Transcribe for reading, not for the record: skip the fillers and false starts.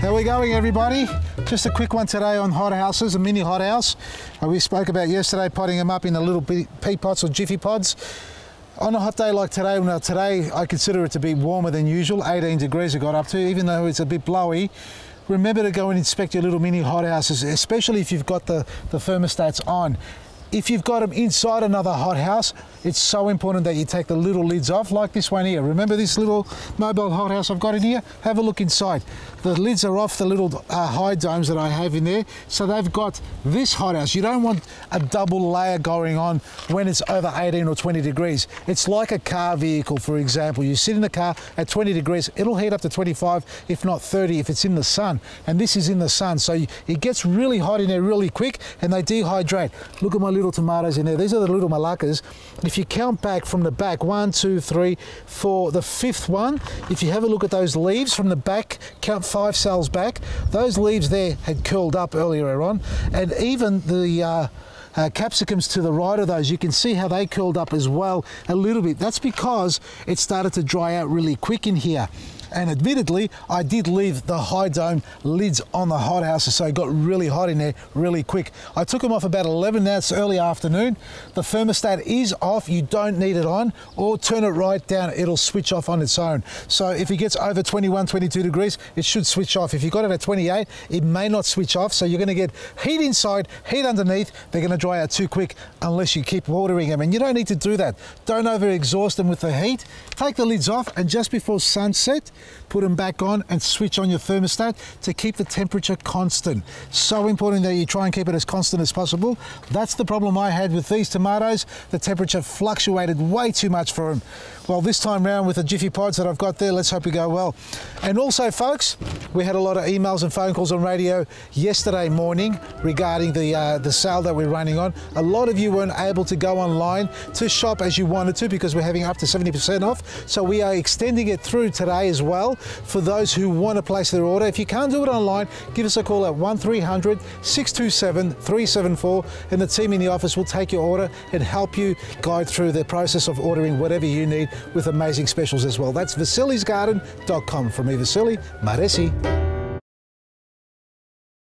How are we going, everybody? Just a quick one today on hothouses, a mini hothouse. We spoke about yesterday potting them up in the little pea pots or jiffy pods. On a hot day like today, now today I consider it to be warmer than usual, 18 degrees it got up to, even though it's a bit blowy. Remember to go and inspect your little mini hothouses, especially if you've got the thermostats on. If you've got them inside another hothouse, it's so important that you take the little lids off, like this one here. Remember this little mobile hothouse I've got in here? Have a look inside. The lids are off the little high domes that I have in there, so they've got this hothouse. You don't want a double layer going on when it's over 18 or 20 degrees. It's like a car vehicle, for example. You sit in the car at 20 degrees, it'll heat up to 25, if not 30, if it's in the sun. And this is in the sun, so it gets really hot in there really quick, and they dehydrate. Look at my little tomatoes in there. These are the little malaccas. If you count back from the back, 1, 2, 3, 4, the fifth one, if you have a look at those leaves from the back, count 5 cells back, those leaves there had curled up earlier on, and even the capsicums to the right of those, you can see how they curled up as well a little bit. That's because it started to dry out really quick in here. And admittedly, I did leave the high dome lids on the hothouses, so it got really hot in there really quick. I took them off about 11, now it's early afternoon. The thermostat is off, you don't need it on, or turn it right down, it'll switch off on its own. So if it gets over 21, 22 degrees, it should switch off. If you've got it at 28, it may not switch off, so you're gonna get heat inside, heat underneath. They're gonna dry out too quick unless you keep watering them, and you don't need to do that. Don't over exhaust them with the heat. Take the lids off, and just before sunset, put them back on and switch on your thermostat to keep the temperature constant. So important that you try and keep it as constant as possible. That's the problem I had with these tomatoes. The temperature fluctuated way too much for them. Well, this time round with the jiffy pods that I've got there, let's hope we go well. And also, folks, we had a lot of emails and phone calls on radio yesterday morning regarding the sale that we're running on. A lot of you weren't able to go online to shop as you wanted to because we're having up to 70% off. So we are extending it through today as well for those who want to place their order. If you can't do it online, give us a call at 1300 627 374 and the team in the office will take your order and help you guide through the process of ordering whatever you need with amazing specials as well. That's vasilisgarden.com. From me, Vasili, Maresi.